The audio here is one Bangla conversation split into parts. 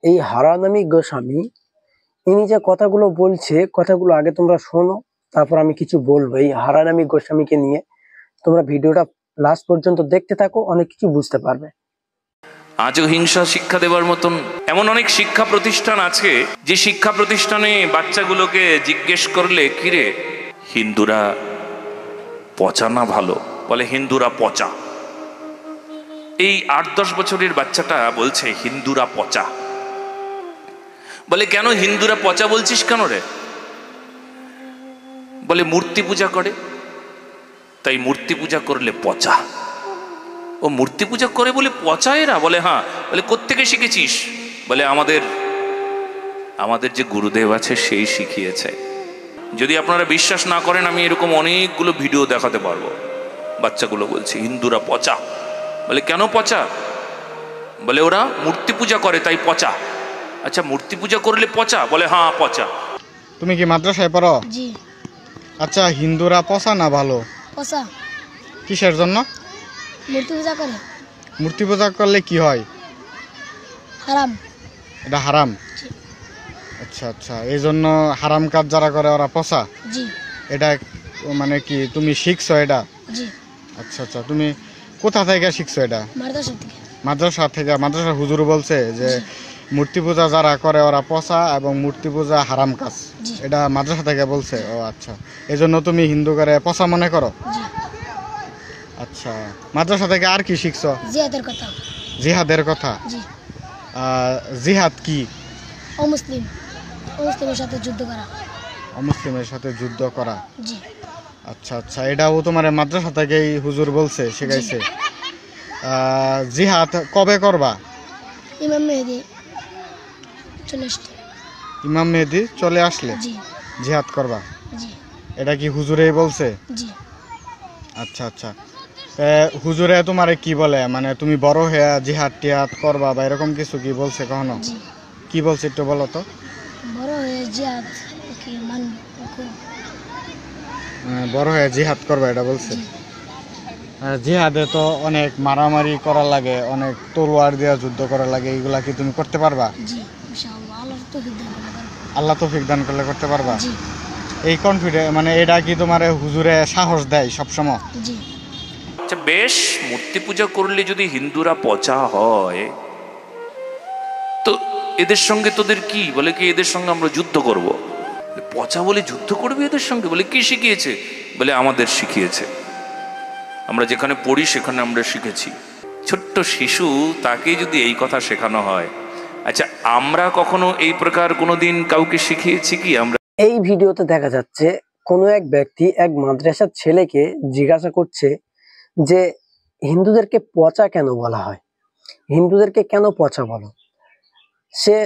এই হারানামি গোস্বামী ইনি যে কথাগুলো বলছে, কথাগুলো আগে তোমরা শোনো, তারপর আমি কিছু বলবো এই হারানামি গোস্বামীকে নিয়ে। তোমরা ভিডিওটা লাস্ট পর্যন্ত দেখতে থাকো, অনেক কিছু বুঝতে পারবে। আজও হিংসা শিক্ষা দেওয়ার মতন এমন অনেক শিক্ষা প্রতিষ্ঠান আছে, যে শিক্ষা প্রতিষ্ঠানে বাচ্চাগুলোকে জিজ্ঞেস করলে, কিরে হিন্দুরা পচা না ভালো, বলে হিন্দুরা পচা। এই 8-10 বছরের বাচ্চাটা বলছে হিন্দুরা পচা। বলে কেন হিন্দুরা পচা বলছিস কেন রে? বলে মূর্তি পূজা করে, তাই মূর্তি পূজা করলে পচা। ও মূর্তি পূজা করে বলে পচা এরা? বলে হ্যাঁ। বলে কোত্থেকে শিখেছিস? বলে আমাদের যে গুরুদেব আছে সেই শিখিয়েছে। যদি আপনারা বিশ্বাস না করেন, আমি এরকম অনেকগুলো ভিডিও দেখাতে পারবো। বাচ্চাগুলো বলছে হিন্দুরা পচা। বলে কেন পচা? বলে ওরা মূর্তি পূজা করে তাই পচা। আচ্ছা, মূর্তি পূজা করলে পচা? বলে হ্যাঁ পচা। তুমি কি মাদ্রাসায় পড়ো? জি। আচ্ছা, হিন্দুরা পচা না ভালো? পচা। কিসের জন্য? মূর্তি পূজা করে। মূর্তি পূজা করলে কি হয়? হারাম। এটা হারাম। আচ্ছা আচ্ছা, এই জন্য হারাম কাজ যারা করে ওরা পচা। জি। এটা মানে কি তুমি শিখছো এটা? জি। আচ্ছা আচ্ছা, তুমি কোথা থেকে শিখছো এটা? মাদ্রাসা থেকে। মাদ্রাসা থেকে? মাদ্রাসার হুজুর বলছে যে মূর্তি পূজা যারা করে ওরা পচা এবং মূর্তি পূজা হারাম কাজ, এটা মাদ্রাসা থেকে বলছে? ও আচ্ছা, এই জন্য তুমি হিন্দু করে পচা মনে করো? জি। আচ্ছা, মাদ্রাসা থেকে আর কি শিখছো? জিহাদের কথা। জিহাদের কথা? জি। জিহাদ কি? অমুসলিমের সাথে যুদ্ধ করা। অমুসলিমের সাথে যুদ্ধ করা। জি। আচ্ছা আচ্ছা, এটাও তোমার মাদ্রাসা থেকেই হুজুর বলছে, শিখাইছে? জিহাদ কবে করবা? ইমাম মেহেদী চলে আসলে। ইমাম মেহেদী চলে আসলে জি। জিহাদ করবা? জি। এটা কি হুজুরেই বলছে? জি। আচ্ছা আচ্ছা, হুজুরে তোমারে কি বলে, মানে তুমি বড় হয়ে জিহাদ টিহাদ করবা বা এরকম কিছু কি বলছে কখনো? জি। কি বলছে একটু বলো তো। বড় হয়ে জিহাদ কি বড় হয়ে জিহাদ করবা এটা বলছে? জিহাদে তো অনেক মারামারি করা লাগে, অনেক তলোয়ার দিয়ে যুদ্ধ করা লাগে, এগুলা কি তুমি করতে পারবা? জি ইনশাআল্লাহ, আল্লাহ তৌফিক দান করলে করতে পারবা? জি। এই কনফিডেন্স, মানে এটা কি তোমার হুজুরে সাহস দেয় সবসময়? জি। আচ্ছা বেশ, মূর্তি পূজা করলে যদি হিন্দুরা পচা হয়, তো এদের সঙ্গে তোদের কি? বলে কি এদের সঙ্গে আমরা যুদ্ধ করব। পচা বলে যুদ্ধ করবে এদের সঙ্গে? বলে কি শিখিয়েছে? বলে আমাদের শিখিয়েছে, আমরা যেখানে পড়ি সেখানে আমরা শিখেছি। ছোট্ট শিশু, তাকে যদি এই কথা শেখানো হয়, আচ্ছা আমরা কখনো এই প্রকার কোনোদিন কাউকে শিখিয়েছি কি? আমরা এই ভিডিওতে দেখা যাচ্ছে কোনো এক ব্যক্তি এক মাদ্রাসার ছেলেকে জিজ্ঞাসা করছে যে হিন্দুদেরকে পচা কেন বলা হয়, হিন্দুদেরকে কেন পচা বলো। সে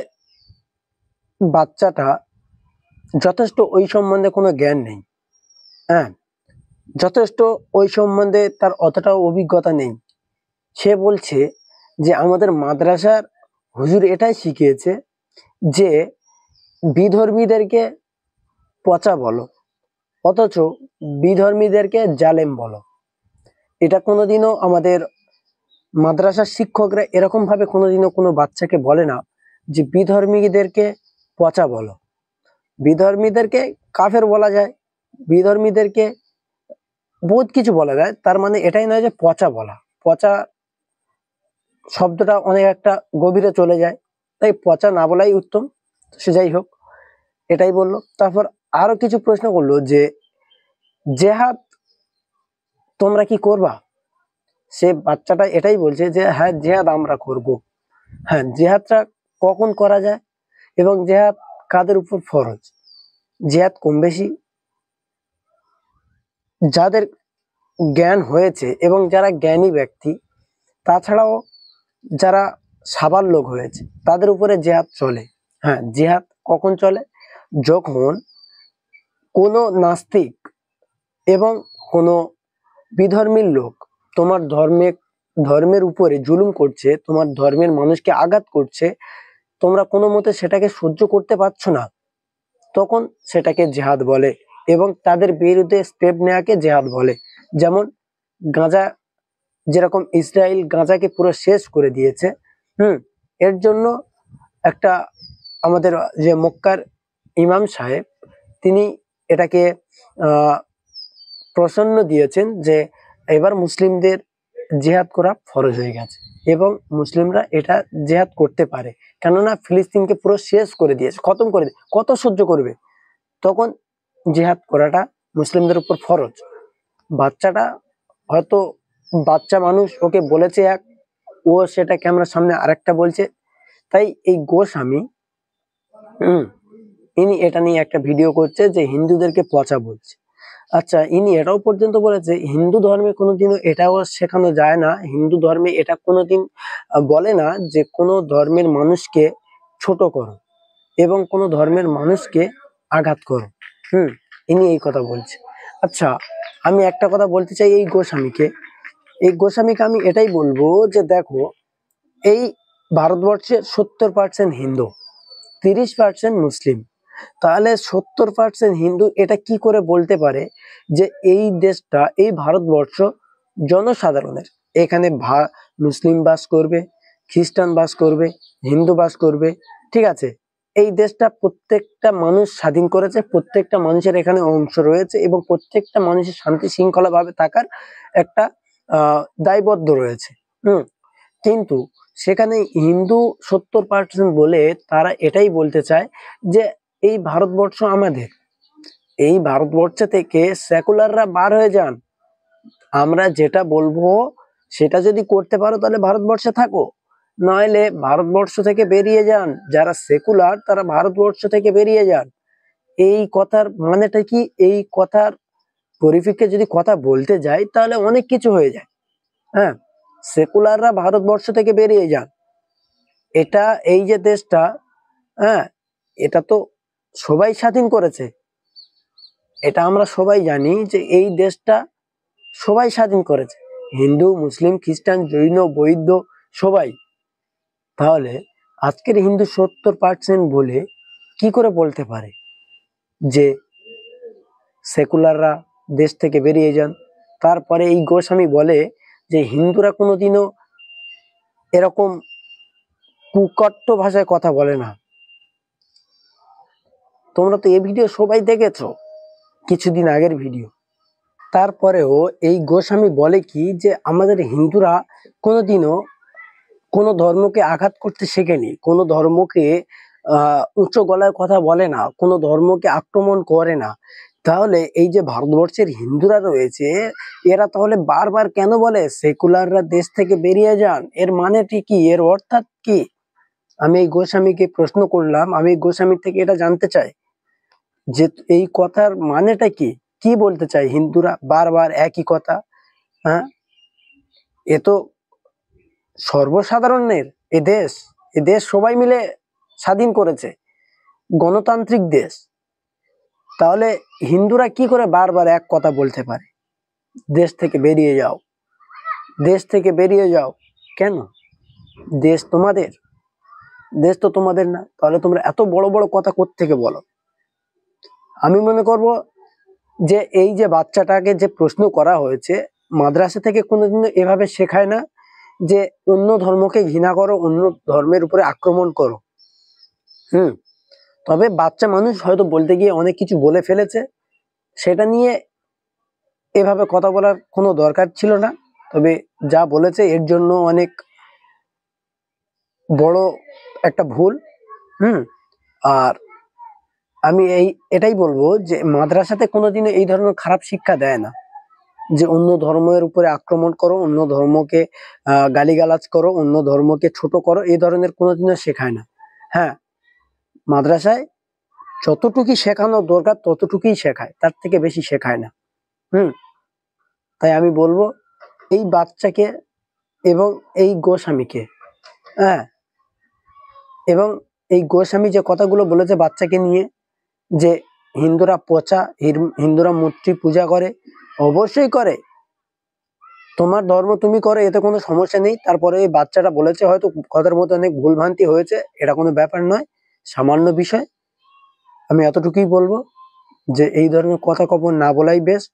বাচ্চাটা যথেষ্ট ওই সম্বন্ধে কোনো জ্ঞান নেই, হ্যাঁ, যথেষ্ট ওই সম্বন্ধে তার অতটাও অভিজ্ঞতা নেই। সে বলছে যে আমাদের মাদ্রাসার হুজুর এটাই শিখিয়েছে যে বিধর্মীদেরকে পচা বলো, অথচ বিধর্মীদেরকে জালেম বলো। এটা কোনোদিনও আমাদের মাদ্রাসার শিক্ষকরা এরকম ভাবে কোনোদিনও কোনো বাচ্চাকে বলে না যে বিধর্মীদেরকে পচা বলো। বিধর্মীদেরকে কাফের বলা যায়, বিধর্মীদেরকে বহুত কিছু বলা যায়, তার মানে এটাই নয় যে পচা বলা। পচা শব্দটা অনেক একটা গভীরে চলে যায়, তাই পচা না বলাই উত্তম। সে যাই হোক, এটাই বললো। তারপর আরো কিছু প্রশ্ন করলো যে জেহাদ তোমরা কি করবা? সে বাচ্চাটা এটাই বলছে যে হ্যাঁ জেহাদ আমরা করব। হ্যাঁ, জেহাদটা কখন করা যায় এবং জেহাদ কাদের উপর ফরজ? জেহাদ কম বেশি যাদের জ্ঞান হয়েছে এবং যারা জ্ঞানী ব্যক্তি, তাছাড়াও যারা সাবাল লোক হয়েছে, তাদের উপরে জেহাদ চলে। হ্যাঁ, জেহাদ কখন চলে? যখন কোনো নাস্তিক এবং কোনো বিধর্মীর লোক তোমার ধর্মের উপরে জুলুম করছে, তোমার ধর্মের মানুষকে আঘাত করছে, তোমরা কোনো মতে সেটাকে সহ্য করতে পারছো না, তখন সেটাকে জেহাদ বলে এবং তাদের বিরুদ্ধে স্টেপ নেওয়াকে জেহাদ বলে। যেমন গাঁজা, যেরকম ইসরায়েল গাঁজাকে পুরো শেষ করে দিয়েছে, এর জন্য একটা আমাদের যে মক্কার ইমাম সাহেব, তিনি এটাকে প্রসন্ন দিয়েছেন যে এবার মুসলিমদের জিহাদ করা ফরজ হয়ে গেছে এবং মুসলিমরা এটা জিহাদ করতে পারে, কেননা ফিলিস্তিনকে পুরো শেষ করে দিয়েছে, খতম করে দিয়ে কত সহ্য করবে, তখন জিহাদ করাটা মুসলিমদের উপর ফরজ। বাচ্চাটা হয়তো বাচ্চা মানুষ, ওকে বলেছে এক, ও সেটা ক্যামেরার সামনে আরেকটা বলছে। তাই এই গোস্বামী ইনি এটা নিয়ে একটা ভিডিও করছে যে হিন্দুদেরকে পচা বলছে। আচ্ছা, ইনি এটাও পর্যন্ত বলেছে হিন্দু ধর্মে কোনোদিনও এটাও শেখানো যায় না, হিন্দু ধর্মে এটা কোনোদিন বলে না যে কোনো ধর্মের মানুষকে ছোট করো এবং কোনো ধর্মের মানুষকে আঘাত করো। ইনি এই কথা বলছে। আচ্ছা, আমি একটা কথা বলতে চাই এই গোস্বামীকে আমি এটাই বলবো যে দেখো, এই ভারতবর্ষে 70% হিন্দু, 30% মুসলিম, তাহলে 70% হিন্দু এটা কি করে বলতে পারে যে এই দেশটা, এই ভারতবর্ষ জনসাধারণের, এখানে মুসলিম বাস করবে, খ্রিস্টান বাস করবে, হিন্দু বাস করবে, ঠিক আছে, এই দেশটা প্রত্যেকটা মানুষ স্বাধীন করেছে, প্রত্যেকটা মানুষের এখানে অংশ রয়েছে এবং প্রত্যেকটা মানুষের শান্তি শৃঙ্খলা ভাবে থাকার একটা দায়বদ্ধ রয়েছে। কিন্তু সেখানে হিন্দু 70% বলে তারা এটাই বলতে চায় যে এই ভারতবর্ষ আমাদের, এই ভারতবর্ষ থেকে সেকুলাররা বার হয়ে যান, আমরা যেটা বলবো সেটা যদি করতে পারো তাহলে ভারতবর্ষে থাকো, নইলে ভারতবর্ষ থেকে বেরিয়ে যান, যারা সেকুলার তারা ভারতবর্ষ থেকে বেরিয়ে যান। এই কথার মানেটা কি? এই কথার পরিপ্রেক্ষিতে যদি কথা বলতে যাই তাহলে অনেক কিছু হয়ে যায়। সেকুলাররা ভারতবর্ষ থেকে বেরিয়ে যান। এটা, এই যে দেশটা, এটা তো সবাই স্বাধীন করেছে, এটা আমরা সবাই জানি যে এই দেশটা সবাই স্বাধীন করেছে, হিন্দু, মুসলিম, খ্রিস্টান, জৈন, বৌদ্ধ, সবাই। তাহলে আজকের হিন্দু 70% বলে কি করে বলতে পারে যে সেকুলাররা দেশ থেকে বেরিয়ে যান? তারপরে এই গোস্বামী বলে যে হিন্দুরা কোনোদিনও এরকম কুকট্ট ভাষায় কথা বলে না। তোমরা তো এই ভিডিও সবাই দেখেছো, কিছুদিন আগের ভিডিও। তারপরেও এই গোস্বামী বলে কি যে আমাদের হিন্দুরা কোনোদিনও কোনো ধর্মকে আঘাত করতে শেখেনি, কোনো ধর্মকে উচ্চ গলায় কথা বলে না, কোনো ধর্মকে আক্রমণ করে না। তাহলে এই যে ভারতবর্ষের হিন্দুরা রয়েছে, এরা তাহলে বারবার কেন বলে সেকুলাররা দেশ থেকে বেরিয়ে যান? এর মানেটি কি? এর অর্থাৎ কি? আমি এই গোস্বামীকে প্রশ্ন করলাম, আমি এই গোস্বামীর থেকে এটা জানতে চাই যে এই কথার মানেটা কি, কি বলতে চাই হিন্দুরা বারবার একই কথা? এ তো সর্বসাধারণের এ দেশ সবাই মিলে স্বাধীন করেছে, গণতান্ত্রিক দেশ। তাহলে হিন্দুরা কি করে বারবার এক কথা বলতে পারে দেশ থেকে বেরিয়ে যাও, দেশ থেকে বেরিয়ে যাও? কেন? দেশ তোমাদের? দেশ তো তোমাদের না, তাহলে তোমরা এত বড় বড় কথা কোত্থেকে বলো? আমি মনে করব যে এই যে বাচ্চাটাকে যে প্রশ্ন করা হয়েছে, মাদ্রাসা থেকে কোনোদিনও এভাবে শেখায় না যে অন্য ধর্মকে ঘৃণা করো, অন্য ধর্মের উপরে আক্রমণ করো। তবে বাচ্চা মানুষ হয়তো বলতে গিয়ে অনেক কিছু বলে ফেলেছে, সেটা নিয়ে এভাবে কথা বলার কোনো দরকার ছিল না। তবে যা বলেছে এর জন্য অনেক বড় একটা ভুল। আর আমি এটাই বলবো যে মাদ্রাসাতে কোনোদিনও এই ধরনের খারাপ শিক্ষা দেয় না যে অন্য ধর্মের উপরে আক্রমণ করো, অন্য ধর্মকে গালিগালাজ করো, অন্য ধর্মকে ছোট করো, এই ধরনের কোনোদিনও শেখায় না। মাদ্রাসায় যতটুকুই শেখানো দরকার ততটুকুই শেখায়, তার থেকে বেশি শেখায় না। তাই আমি বলবো এই বাচ্চাকে এবং এই গোস্বামীকে, এবং এই গোস্বামী যে কথাগুলো বলেছে বাচ্চাকে নিয়ে, যে হিন্দুরা পচা, হিন্দুরা মূর্তি পূজা করে, অবশ্যই করে, তোমার ধর্ম তুমি করো, এতে কোনো সমস্যা নেই। তারপরে এই বাচ্চাটা বলেছে, হয়তো কথার মধ্যে অনেক ভুলভ্রান্তি হয়েছে, এটা কোনো ব্যাপার নয়, সামান্য বিষয়। আমি এতটুকুই বলবো যে এই ধরনের কথা কখন না বলাই বেস্ট।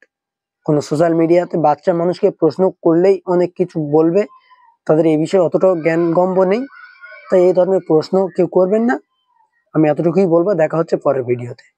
কোনো সোশ্যাল মিডিয়াতে বাচ্চা মানুষকে প্রশ্ন করলেই অনেক কিছু বলবে, তাদের এই বিষয়ে অতটাও জ্ঞানগম্য নেই। তাই এই ধরনের প্রশ্ন কেউ করবেন না। আমি এতটুকুই বলবো, দেখা হচ্ছে পরের ভিডিওতে।